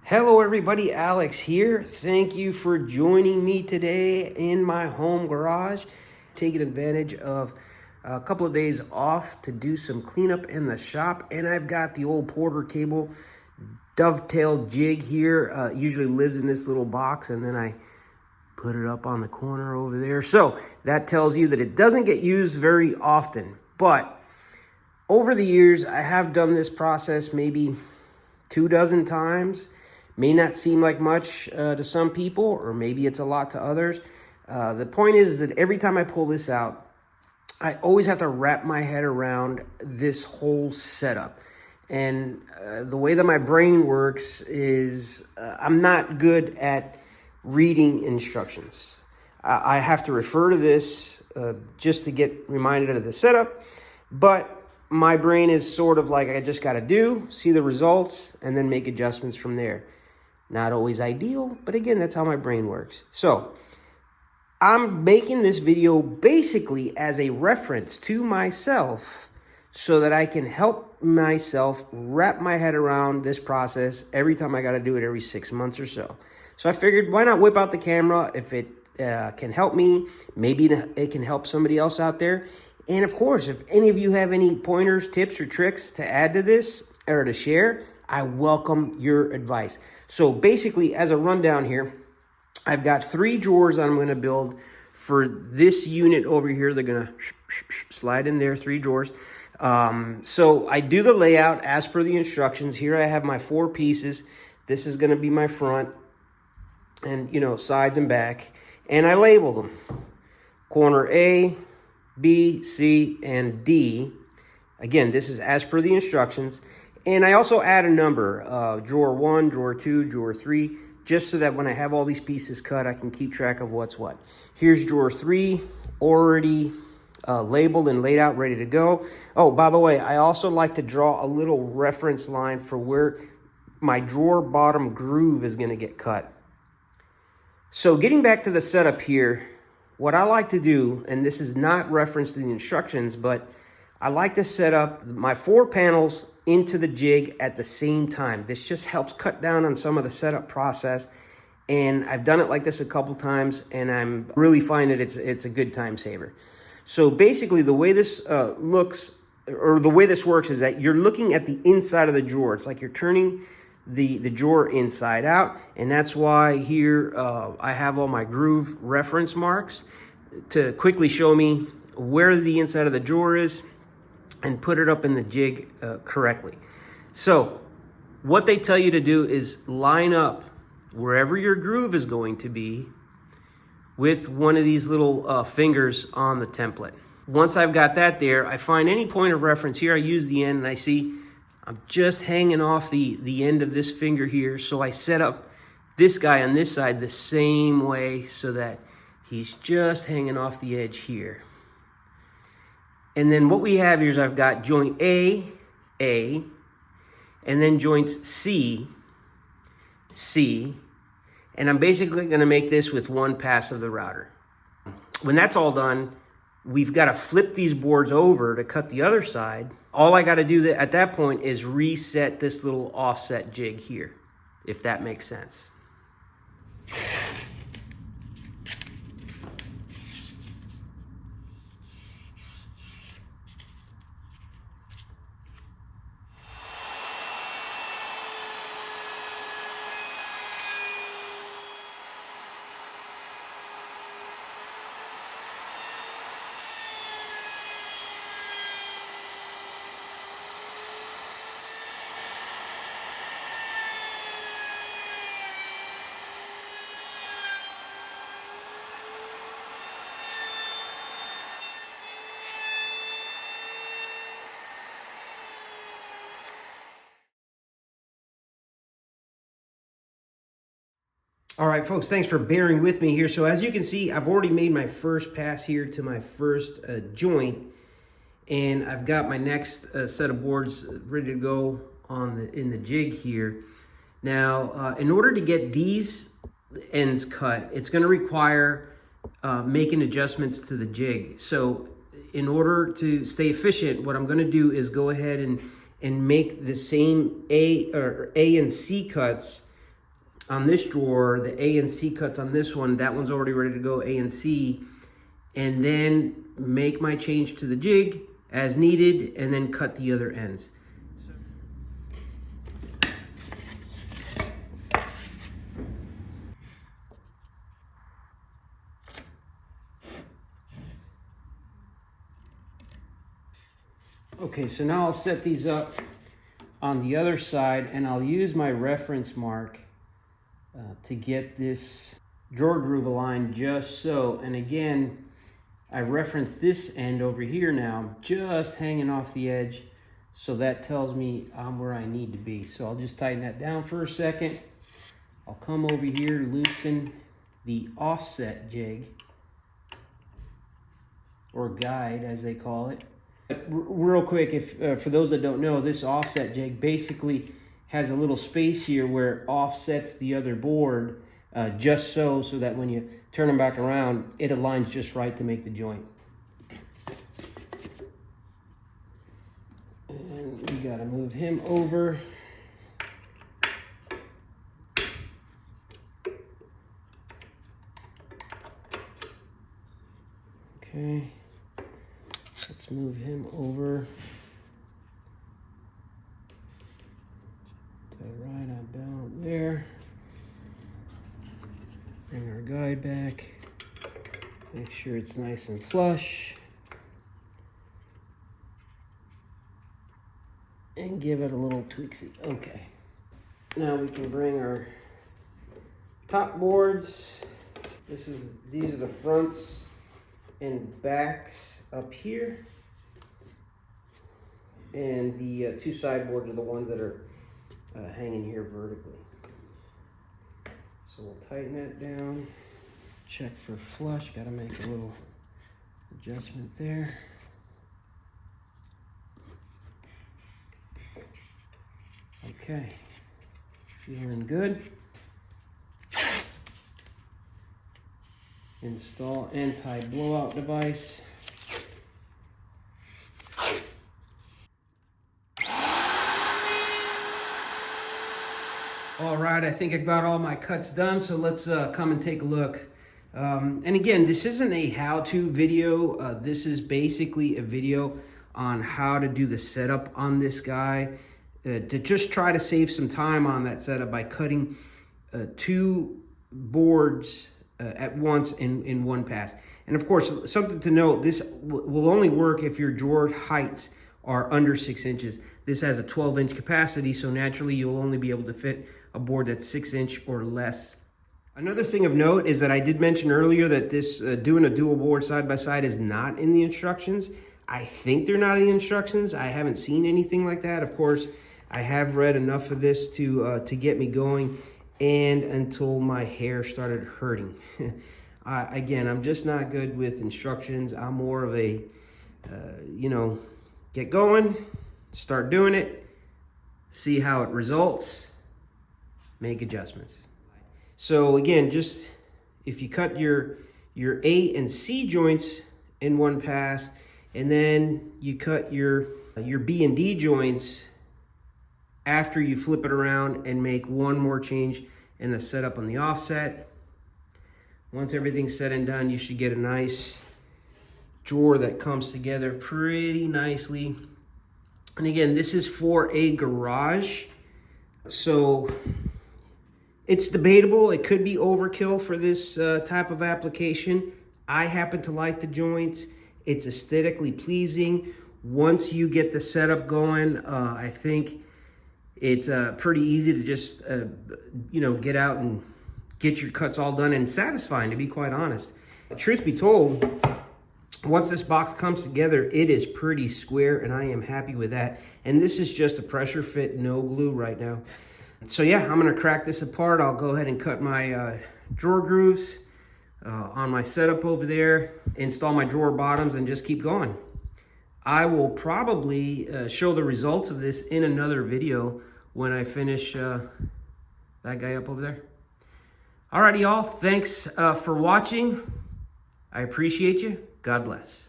Hello everybody, Alex here. Thank you for joining me today in my home garage. Taking advantage of a couple of days off to do some cleanup in the shop. And I've got the old Porter cable dovetail jig here. Usually lives in this little box, and then I put it up on the corner over there. So that tells you that it doesn't get used very often. But over the years, I have done this process maybe 24 times. May not seem like much to some people, or maybe it's a lot to others. The point is that every time I pull this out, I always have to wrap my head around this whole setup. And the way that my brain works is I'm not good at reading instructions. I have to refer to this just to get reminded of the setup, but my brain is sort of like, I just got to do, see the results, and then make adjustments from there. Not always ideal, but again, that's how my brain works. So I'm making this video basically as a reference to myself so that I can help myself wrap my head around this process every time I got to do it every 6 months or so. So I figured, why not whip out the camera? If it can help me, maybe it can help somebody else out there. And of course, if any of you have any pointers, tips, or tricks to add to this or to share, I welcome your advice. So basically, as a rundown here, I've got 3 drawers that I'm going to build for this unit over here. They're going to slide in there, 3 drawers. So I do the layout as per the instructions. Here I have my 4 pieces. This is going to be my front and, sides and back. And I label them. Corner A, B, C, and D. Again, this is as per the instructions. And I also add a number, drawer 1, drawer 2, drawer 3, just so that when I have all these pieces cut, I can keep track of what's what. Here's drawer 3, already labeled and laid out, ready to go. Oh, by the way, I also like to draw a little reference line for where my drawer bottom groove is going to get cut. So getting back to the setup here, what I like to do, and this is not referenced in the instructions, but I like to set up my 4 panels into the jig at the same time. This just helps cut down on some of the setup process. And I've done it like this a couple times, and I'm really finding it's a good time saver. So basically the way this looks, or the way this works, is that you're looking at the inside of the drawer. It's like you're turning the drawer inside out, and that's why here I have all my groove reference marks to quickly show me where the inside of the drawer is and put it up in the jig correctly. So what they tell you to do is line up wherever your groove is going to be with one of these little fingers on the template. Once I've got that there, I find any point of reference here. I use the end, and I see I'm just hanging off the end of this finger here. So I set up this guy on this side the same way so that he's just hanging off the edge here. And then what we have here is I've got joint A, and then joints C, C, and I'm basically going to make this with 1 pass of the router. When that's all done, we've got to flip these boards over to cut the other side. All I got to do at that point is reset this little offset jig here, if that makes sense. All right, folks, thanks for bearing with me here. So as you can see, I've already made my first pass here to my first joint, and I've got my next set of boards ready to go in the jig here. Now, in order to get these ends cut, it's going to require making adjustments to the jig. So in order to stay efficient, what I'm going to do is go ahead and make the same A and C cuts on this drawer, the A and C cuts on this one, that one's already ready to go, A and C, and then make my change to the jig as needed, and then cut the other ends. Okay, so now I'll set these up on the other side, and I'll use my reference mark to get this drawer groove aligned just so. And again, I reference this end over here now, just hanging off the edge, so that tells me I'm where I need to be. So I'll just tighten that down for a second. I'll come over here, loosen the offset jig, or guide as they call it. Real quick, if for those that don't know, this offset jig basically has a little space here where it offsets the other board just so that when you turn them back around, it aligns just right to make the joint. And we gotta move him over. Okay. Let's move him over. Tie right about there. Bring our guide back. Make sure it's nice and flush. And give it a little tweaksy. Okay. Now we can bring our top boards. These are the fronts and backs up here, and the two side boards are the ones that are hanging here vertically. So we'll tighten that down, check for flush, got to make a little adjustment there. Okay, feeling good. Install anti-blowout device. All right, I think I got all my cuts done, so let's come and take a look. And again, this isn't a how-to video. This is basically a video on how to do the setup on this guy, to just try to save some time on that setup by cutting two boards at once in one pass. And of course, something to note, this will only work if your drawer heights are under 6 inches. This has a 12-inch capacity, so naturally you'll only be able to fit a board that's 6 inch or less. Another thing of note is that I did mention earlier that this doing a dual board side by side is not in the instructions. I think they're not in the instructions. I haven't seen anything like that. Of course, I have read enough of this to get me going, and until my hair started hurting. Again, I'm just not good with instructions. I'm more of a, get going, start doing it, see how it results, make adjustments. So again, just if you cut your A and C joints in one pass, and then you cut your B and D joints after you flip it around and make one more change in the setup on the offset. Once everything's said and done, you should get a nice drawer that comes together pretty nicely. And again, this is for a garage, so it's debatable. It could be overkill for this type of application. I happen to like the joints. It's aesthetically pleasing. Once you get the setup going, I think it's pretty easy to just, get out and get your cuts all done, and satisfying, to be quite honest. Truth be told, once this box comes together, it is pretty square, and I am happy with that. And this is just a pressure fit, no glue right now. So yeah, I'm gonna crack this apart. I'll go ahead and cut my drawer grooves on my setup over there, install my drawer bottoms, and just keep going. I will probably show the results of this in another video when I finish that guy up over there. Alrighty, y'all. Thanks for watching. I appreciate you. God bless.